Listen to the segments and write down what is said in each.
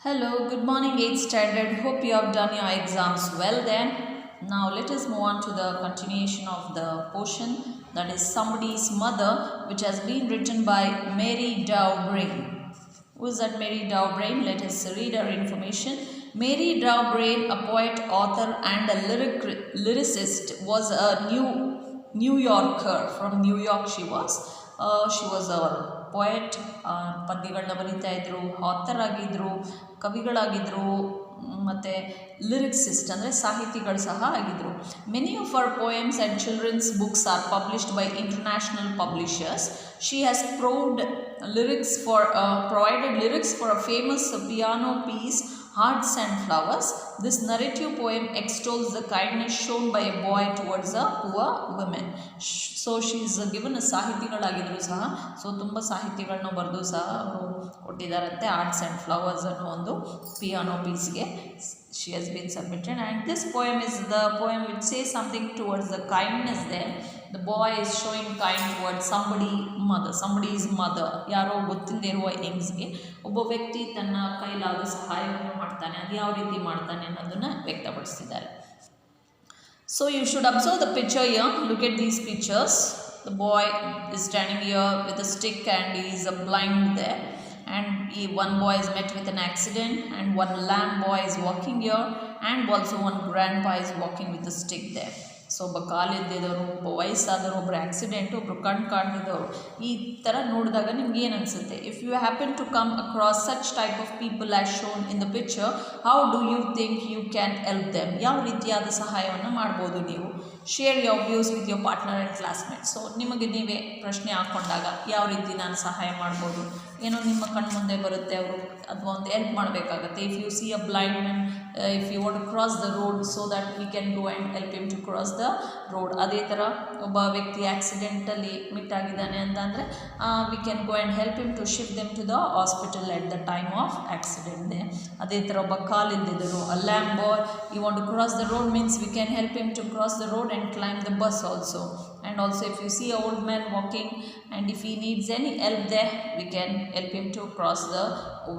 Hello, good morning 8th standard. Hope you have done your exams well then. Now let us move on to the continuation of the portion, that is Somebody's Mother, which has been written by Mary Dow Brain. Who is that Mary Dow Brain? Let us read her information. Mary Dow Brain, a poet, author and a lyricist, was a New Yorker. From New York she was. She was a poet, ಪದ್ಯಗಳನ್ನ ಬರೀತಾ ಇದ್ರು, author ಆಗಿದ್ದರು, ಕವಿಗಳಾಗಿದ್ದರು, ಮತ್ತು lyricist ಅಂದರೆ ಸಾಹಿತಿಗಳು ಸಹ ಆಗಿದ್ದರು. Many of our poems and children's books are published by international publishers. She has provided lyrics for a famous piano piece, Hearts and Flowers. This narrative poem extols the kindness shown by a boy towards a poor woman. So she is given a ಸಾಹಿತಿಗಳಾಗಿದ್ದರು ಸಹ. So ತುಂಬ ಸಾಹಿತ್ಯಗಳನ್ನ ಬರೆದು ಸಹ ಅವರು ಕೊಟ್ಟಿದ್ದಾರಂತೆ. Arts and flowers ಅನ್ನೋ ಒಂದು piano ಪೀಸ್ಗೆ she has been submitted, and this poem is the poem which says something towards the kindness there. The boy is showing kind towards somebody's mother, ಯಾರೋ ಗೊತ್ತಿಲ್ಲದೆ ಇರುವ ಹೆಂಗ್ಸ್ಗೆ ಒಬ್ಬ ವ್ಯಕ್ತಿ ತನ್ನ ಕೈಲಾದ ಸಹಾಯವನ್ನು ಮಾಡ್ತಾನೆ. ಅದು ಯಾವ ರೀತಿ ಮಾಡ್ತಾನೆ ಅನ್ನೋದನ್ನು ವ್ಯಕ್ತಪಡಿಸ್ತಿದ್ದಾರೆ. So you should observe the picture here. Look at these pictures. The boy is standing here with a stick and he is blind there. And one boy is met with an accident, and one lamb boy is walking here, and also one grandpa is walking with a stick there. So ಒಬ್ಬ ಕಾಲಿದ್ದವರು, ಒಬ್ಬ ವಯಸ್ಸಾದವರು, ಒಬ್ಬರು accident, ಒಬ್ಬರು ಕಾಣ್ತಿದ್ದವರು. ಈ ಥರ ನೋಡಿದಾಗ ನಿಮ್ಗೆ ಏನು ಅನಿಸುತ್ತೆ? If you happen to come across such type of people as shown in the picture, how do you think you can help them? ಯಾವ ರೀತಿಯಾದ ಸಹಾಯವನ್ನು ಮಾಡ್ಬೋದು ನೀವು? Share your views with your partner and classmates. So ನಿಮಗೆ ನೀವೇ ಪ್ರಶ್ನೆ ಹಾಕ್ಕೊಂಡಾಗ ಯಾವ ರೀತಿ ನಾನು ಸಹಾಯ ಮಾಡ್ಬೋದು? ಏನೋ ನಿಮ್ಮ ಕಣ್ಣು ಮುಂದೆ ಬರುತ್ತೆ, ಅವರು ಅಥವಾ ಒಂದು ಹೆಲ್ಪ್ ಮಾಡಬೇಕಾಗತ್ತೆ. If you see a blind man, if you want to cross the road, so that we can go and help him to cross the road. ಅದೇ ಥರ ಒಬ್ಬ ವ್ಯಕ್ತಿ ಆ್ಯಕ್ಸಿಡೆಂಟಲ್ಲಿ ಮಿಟ್ ಆಗಿದ್ದಾನೆ ಅಂತಂದರೆ we can go and help him to shift them to the hospital at the time of accident. ಅದೇ ಥರ ಒಬ್ಬ ಕಾಲಿದ್ದಿದ್ದರು, a lame boy, you want to cross the road means we can help him to cross the road and climb the bus also. And also if you see an old man walking and if he needs any help there, we can help him to cross the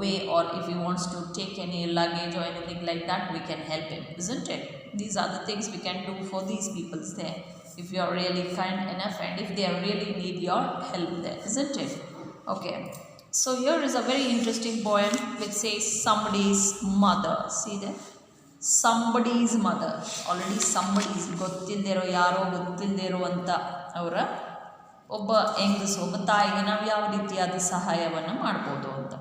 way, or if he wants to take any luggage or anything like that, we can help him, isn't it? These are the things we can do for these people there, if you are really kind enough and if they really need your help there, isn't it? Okay, so here is a very interesting poem which says Somebody's Mother. See there, Somebody's Mother. Already somebody's, ಗೊತ್ತಿಲ್ಲದೆ ಇರೋ, ಯಾರೋ ಗೊತ್ತಿಲ್ಲದೆ ಇರುವಂಥ ಅವರ ಒಬ್ಬ ಹೆಂಗಸು, ಒಬ್ಬ ತಾಯಿಗೆ ನಾವು ಯಾವ ರೀತಿಯಾದ ಸಹಾಯವನ್ನು ಮಾಡ್ಬೋದು ಅಂತ.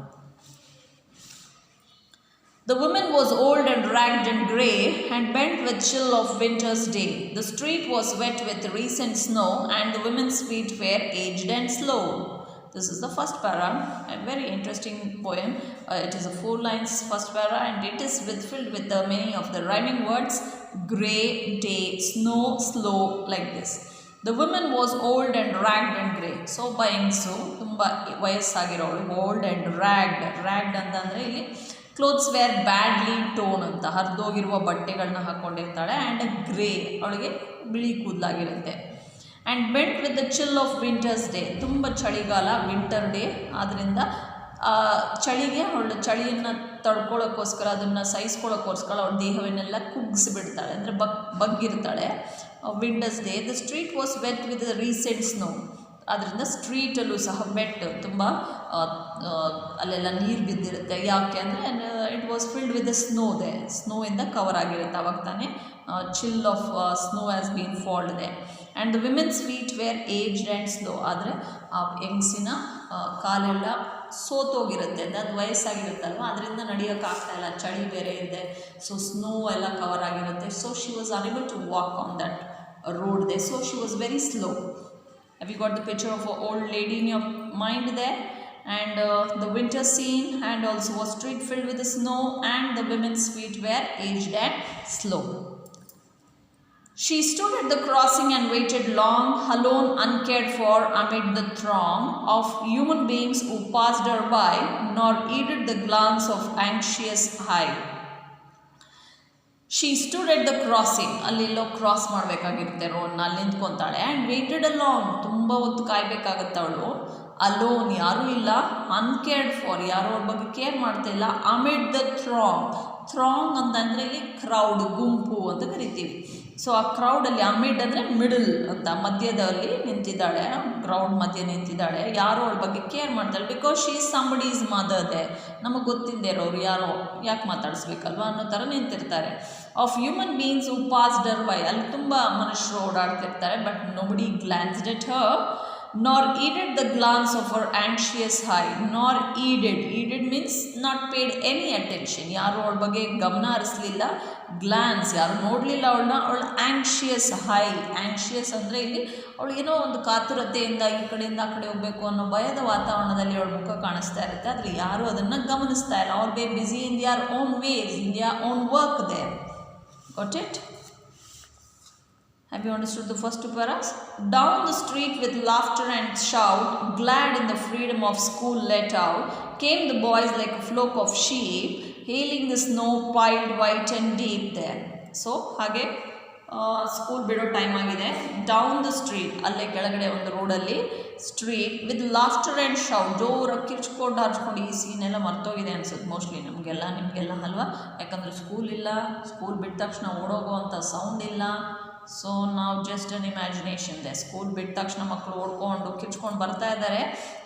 The woman was old and ragged and grey and bent with chill of winter's day. The street was wet with recent snow and the women's feet were aged and slow. This is the first para, a very interesting poem. It is a 4 lines first para, and it is filled with many of the rhyming words: grey, day, snow, slow, like this. The woman was old and ragged and grey. So by ಹೆಂಗಸು ತುಂಬ ವಯಸ್ಸಾಗಿರೋಳು, old and ragged ಅಂತಂದರೆ ಇಲ್ಲಿ clothes wear badly tone ಅಂತ, ಹರಿದೋಗಿರುವ ಬಟ್ಟೆಗಳನ್ನ ಹಾಕ್ಕೊಂಡಿರ್ತಾಳೆ. And grey, ಅವಳಿಗೆ ಬಿಳಿ ಕೂದಲಾಗಿರುತ್ತೆ. And bent with the chill of winter's day, ತುಂಬ ಚಳಿಗಾಲ, ವಿಂಟರ್ ಡೇ, ಆದ್ದರಿಂದ ಚಳಿಗೆ ಅವಳು ಚಳಿಯನ್ನು ತಡ್ಕೊಳ್ಳೋಕ್ಕೋಸ್ಕರ, ಅದನ್ನು ಸಹಿಸ್ಕೊಳ್ಳೋಕ್ಕೋಸ್ಕರ ಅವಳ ದೇಹವನ್ನೆಲ್ಲ ಕುಗ್ಗಿಸ್ಬಿಡ್ತಾಳೆ, ಅಂದರೆ ಬಗ್ಗಿರ್ತಾಳೆ. Winter's day. The street was wet with the recent snow, ಆದ್ದರಿಂದ ಸ್ಟ್ರೀಟಲ್ಲೂ ಸಹ ವೆಟ್, ತುಂಬ ಅಲ್ಲೆಲ್ಲ ನೀರು ಬಿದ್ದಿರುತ್ತೆ. ಯಾಕೆ ಅಂದರೆ it was filled with the ಸ್ನೋಯಿಂದ ಕವರ್ ಆಗಿರುತ್ತೆ. ಅವಾಗ ತಾನೇ chill of snow has been falled ದೆ. And the women's feet were aged and slow, ಆದರೆ ಆ ಹೆಂಗಸಿನ ಕಾಲೆಲ್ಲ ಸೋತೋಗಿರುತ್ತೆ, ಅದು ವಯಸ್ಸಾಗಿರುತ್ತಲ್ವ, ಅದರಿಂದ ನಡೆಯೋಕ್ಕಾಗ್ತಾಯಿಲ್ಲ, ಚಳಿ ಬೇರೆ ಇದೆ, ಸೊ ಸ್ನೋ ಎಲ್ಲ ಕವರ್ ಆಗಿರುತ್ತೆ. So she was unable to walk on that road the, so she was very slow. Have you got the picture of an old lady in your mind there? And the winter scene, and also a street filled with the snow, and the women's feet were aged and slow. She stood at the crossing and waited long, alone, uncared for, amid the throng of human beings who passed her by, nor heeded the glance of anxious eye. She stood at the crossing, ಅಲ್ಲೆಲ್ಲೋ cross ಮಾಡಬೇಕಾಗಿರುತ್ತೆ ರೋಡ್ನ, ಅಲ್ಲಿ ನಿಂತ್ಕೊತಾಳೆ. And waited a long, ತುಂಬ ಹೊತ್ತು ಕಾಯಬೇಕಾಗತ್ತೆ ಅವಳು. Alone ಯಾರೂ ಇಲ್ಲ, ಅನ್ಕೇರ್ಡ್ ಫಾರ್ ಯಾರೋ ಅವ್ರ ಬಗ್ಗೆ ಕೇರ್ ಮಾಡ್ತಾ ಇಲ್ಲ, ಅಮಿಡ್ ದ ಥ್ರಾಂಗ್ ಅಂತಂದರೆ ಇಲ್ಲಿ ಕ್ರೌಡ್ ಗುಂಪು ಅಂತ ಕರಿತೀವಿ. ಸೊ ಆ ಕ್ರೌಡಲ್ಲಿ ಅಮಿಡ್ ಅಂದರೆ ಮಿಡಲ್ ಅಂತ ಮಧ್ಯದಲ್ಲಿ ನಿಂತಿದ್ದಾಳೆ, ಕ್ರೌಡ್ ಮಧ್ಯೆ ನಿಂತಿದ್ದಾಳೆ, ಯಾರೋ ಅವಳ ಬಗ್ಗೆ ಕೇರ್ ಮಾಡ್ತಾಳೆ. Because she is somebody's mother ದೇ, ನಮಗೆ ಗೊತ್ತಿಲ್ಲದೆ ಇರೋರು ಯಾರೋ ಯಾಕೆ ಮಾತಾಡಿಸ್ಬೇಕಲ್ವ ಅನ್ನೋ ಥರ ನಿಂತಿರ್ತಾರೆ. Of human beings who passed her by, ಅಲ್ಲಿ ತುಂಬ ಮನುಷ್ಯರು ಓಡಾಡ್ತಿರ್ತಾರೆ. But nobody glanced at her nor heeded the glance of her anxious eye. nor heeded means not paid any attention. ಯಾರು ಅವಳ ಬಗ್ಗೆ ಗಮನ ಹರಿಸಲಿಲ್ಲ. ಗ್ಲಾನ್ಸ್ ಯಾರು ನೋಡಲಿಲ್ಲ ಅವಳನ್ನ. ಅವಳ ಆ್ಯಂಕ್ಷಿಯಸ್ ಆ್ಯಂಕ್ಷಿಯಸ್ ಅಂದರೆ ಇಲ್ಲಿ ಅವಳಿಗೇನೋ ಒಂದು ಕಾತುರತೆಯಿಂದ ಈ ಕಡೆಯಿಂದ ಆ ಕಡೆ ಹೋಗಬೇಕು ಅನ್ನೋ ಭಯದ ವಾತಾವರಣದಲ್ಲಿ ಅವಳ ಮುಖ ಕಾಣಿಸ್ತಾ ಇರುತ್ತೆ. ಆದರೆ ಯಾರು ಅದನ್ನು ಗಮನಿಸ್ತಾ ಇಲ್ಲ. All be busy in their own ways, in their own work there. Got it? Have you understood the first two paras? Down the street with laughter and shout, glad in the freedom of school let out, came the boys like a flock of sheep, hailing the snow piled white and deep there. So, ಹಾಗೆ school ಬಿಡೋ time ಆಗಿದೆ. Down the street, ಅಲ್ಲೇ ಕೆಳಗಡೆ ಒಂದು ರೋಡಲ್ಲಿ street with laughter and shout, ಜೋರಾಗಿ ಕಿರ್ಚ್ಕೊಂಡು ಹರ್ಚ್ಕೊಂಡು. ಈ ಸೀನೆಲ್ಲ ಮರ್ತೋಗಿದೆ ಅನ್ಸುತ್ತೆ ಮೋಸ್ಟ್ಲಿ ನಮಗೆಲ್ಲ, ನಿಮಗೆಲ್ಲ ಅಲ್ವಾ? ಯಾಕಂದರೆ ಸ್ಕೂಲ್ ಇಲ್ಲ, ಸ್ಕೂಲ್ ಬಿಟ್ಟ ತಕ್ಷಣ ಓಡೋಗುವಂಥ ಸೌಂಡ್ ಇಲ್ಲ. ಸೊ ನಾವು ಜಸ್ಟ್ ಅನ್ ಇಮ್ಯಾಜಿನೇಷನ್ ಇದೆ. ಸ್ಕೂಲ್ ಬಿಟ್ಟ ತಕ್ಷಣ ಮಕ್ಕಳು ಓಡ್ಕೊಂಡು ಕಿರ್ಚ್ಕೊಂಡು ಬರ್ತಾ ಇದ್ದಾರೆ.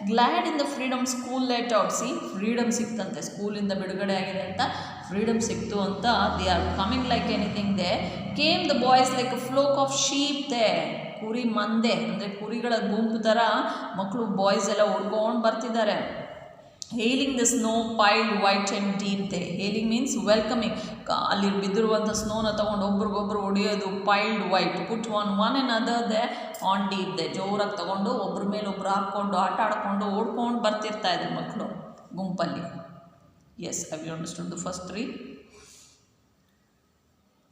Glad in the freedom school let out. See, freedom ಸಿಕ್ತಂತೆ, ಸ್ಕೂಲಿಂದ ಬಿಡುಗಡೆ ಆಗಿದೆ ಅಂತ ಫ್ರೀಡಮ್ ಸಿಕ್ತು ಅಂತ. They are coming like anything ದೇ. Came the boys like a flock of sheep ದೇ. ಕುರಿ ಮಂದೆ ಅಂದರೆ ಕುರಿಗಳ ಗುಂಪು ಥರ ಮಕ್ಕಳು ಬಾಯ್ಸ್ ಎಲ್ಲ ಓಡ್ಕೊಂಡು ಬರ್ತಿದ್ದಾರೆ. Hailing the snow piled white and deep ದೇ. Hailing means welcoming. ಅಲ್ಲಿ ಬಿದ್ದಿರುವಂಥ ಸ್ನೋನ ತೊಗೊಂಡು ಒಬ್ರಿಗೊಬ್ರು ಹೊಡೆಯೋದು. Piled white, put one and other ದೇ ಆನ್ ಡೀಪ್ ದೇ. ಜೋರಾಗಿ ತೊಗೊಂಡು ಒಬ್ಬರ ಮೇಲೆ ಒಬ್ರು ಹಾಕ್ಕೊಂಡು ಆಟ ಆಡ್ಕೊಂಡು ಓಡ್ಕೊಂಡು ಬರ್ತಿರ್ತಾ ಇದ್ರು ಮಕ್ಕಳು ಗುಂಪಲ್ಲಿ. Yes, have you understood the first three?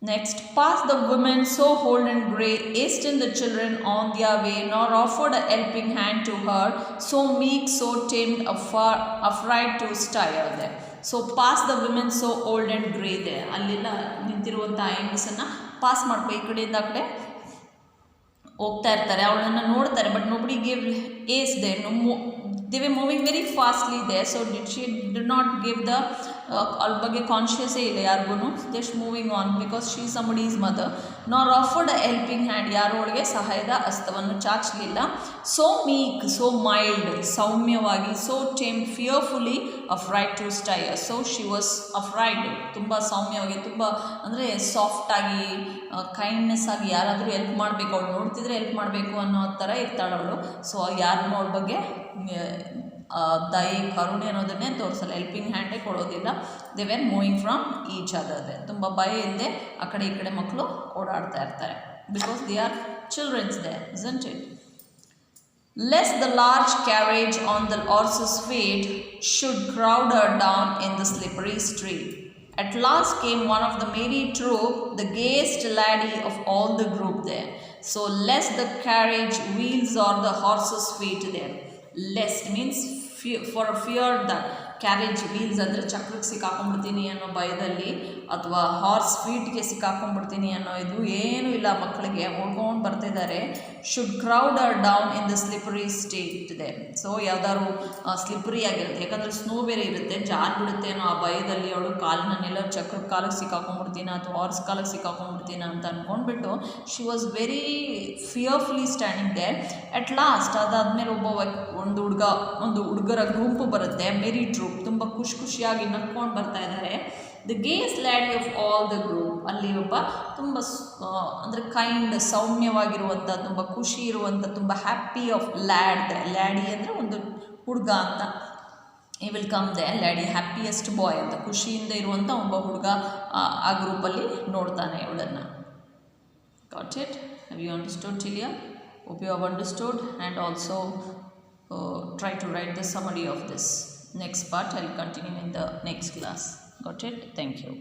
Next, past the women so old and grey, hastened the children on their way, nor offered a helping hand to her, so meek, so tamed, afraid to stir there. So, past the women so old and grey there. ಅಲ್ಲೆಲ್ಲ ನಿಂತಿರುವಂಥ ಹೆಂಗಸನ್ನು pass ಮಾಡ್ಕೊ, ಈ ಕಡೆಯಿಂದ ಆ ಕಡೆ ಹೋಗ್ತಾ ಇರ್ತಾರೆ, ಅವಳನ್ನು ನೋಡ್ತಾರೆ. But nobody give as they. They were moving very fastly they. So she did not give the, ಅವ್ರ ಬಗ್ಗೆ ಕಾನ್ಷಿಯಸ್ಸೇ ಇಲ್ಲ ಯಾರಿಗೂ. Just moving on because she somebody is mother. Nor offered a helping hand, ಯಾರು ಅವಳಿಗೆ ಸಹಾಯದ ಹಸ್ತವನ್ನು ಚಾಚಲಿಲ್ಲ. ಸೋ ಮೀಕ್, ಸೋ ಮೈಲ್ಡ್, ಸೌಮ್ಯವಾಗಿ. So tame, fearfully, afraid to stare. So she was afraid, ತುಂಬ ಸೌಮ್ಯವಾಗಿ, ತುಂಬ ಅಂದರೆ ಸಾಫ್ಟಾಗಿ, ಕೈಂಡ್ನೆಸ್ ಆಗಿ. ಯಾರಾದರೂ ಹೆಲ್ಪ್ ಮಾಡಬೇಕು, ಅವಳು ನೋಡ್ತಿದ್ರೆ ಹೆಲ್ಪ್ ಮಾಡಬೇಕು ಅನ್ನೋ ಥರ ಇರ್ತಾಳೆ ಅವಳು. ಸೊ ಯಾರನ್ನೂ ಅವಳ ಬಗ್ಗೆ ದಯೆ, ಕರುಣೆ ಅನ್ನೋದನ್ನೇ ತೋರಿಸಲ್ಲ, ಹೆಲ್ಪಿಂಗ್ ಹ್ಯಾಂಡೇ ಕೊಡೋದಿಲ್ಲ. They were moving from each other. ತುಂಬ ಭಯ ಇಲ್ಲದೆ ಆ ಕಡೆ ಈ ಕಡೆ ಮಕ್ಕಳು ಓಡಾಡ್ತಾ ಇರ್ತಾರೆ. Because they are children's they, isn't it? Lest the large carriage on the horse's feet should crowd her down in the slippery street. At last came one of the merry troop, the gayest laddie of all the group there. So lest the carriage wheels or the horse's feet there. Lest means for fear that carriage wheels ಅಂದರೆ ಚಕ್ರಕ್ಕೆ ಸಿಕ್ಕಾಕೊಂಡ್ಬಿಡ್ತೀನಿ ಅನ್ನೋ ಭಯದಲ್ಲಿ, ಅಥವಾ horse ಫೀಟ್ಗೆ ಸಿಕ್ಕಾಕೊಂಡ್ಬಿಡ್ತೀನಿ ಅನ್ನೋ ಇದು ಏನೂ ಇಲ್ಲ ಮಕ್ಕಳಿಗೆ. ಓಡ್ಕೊಂಡು ಬರ್ತಿದ್ದಾರೆ. Should crowd are down in the slippery state ಇದೆ. ಸೊ ಯಾವ್ದಾದ್ರು ಸ್ಲಿಪರಿ ಆಗಿರುತ್ತೆ, ಯಾಕಂದರೆ ಸ್ನೋ ಬೇರೆ ಇರುತ್ತೆ, ಜಾರ್ ಬಿಡುತ್ತೆ ಅನ್ನೋ ಆ ಭಯದಲ್ಲಿ ಅವಳು ಕಾಲಿನನ್ನೆಲ್ಲ ಚಕ್ರಕ್ಕೆ ಕಾಲಕ್ಕೆ ಸಿಕ್ಕಾಕೊಂಡ್ಬಿಡ್ತೀನ ಅಥವಾ ಹಾರ್ಸ್ ಕಾಲಕ್ಕೆ ಸಿಕ್ಕಾಕೊಂಡ್ಬಿಡ್ತೀನ ಅಂತ ಅಂದ್ಕೊಂಡ್ಬಿಟ್ಟು she was very fearfully standing there. At last ಅದಾದಮೇಲೆ ಒಂದು ಹುಡುಗರ ಗುಂಪು ಬರುತ್ತೆ, ಮೆರಿ ಟ್ರೂಪ್, ತುಂಬ ಖುಷಿಯಾಗಿ ನಕ್ಕೊಂಡು ಬರ್ತಾ ಇದ್ದಾರೆ. The gayest lady of all the group, ಅಲ್ಲಿ ಒಬ್ಬ ತುಂಬ ಅಂದರೆ ಕೈಂಡ್, ಸೌಮ್ಯವಾಗಿರುವಂಥ, ತುಂಬ ಖುಷಿ ಇರುವಂಥ, ತುಂಬ ಹ್ಯಾಪಿ ಆಫ್ ಲ್ಯಾಡಿ ಅಂದರೆ ಒಂದು ಹುಡುಗ ಅಂತ. He will come the lady, happiest boy ಅಂತ, ಖುಷಿಯಿಂದ ಇರುವಂಥ ಒಬ್ಬ ಹುಡುಗ ಆ ಗ್ರೂಪಲ್ಲಿ ನೋಡ್ತಾನೆ ಅವಳನ್ನು. Got it? Have you understood till here? Hope you have understood, and also try to write the summary of this. Next part I will continue in the next class. Got it? Thank you.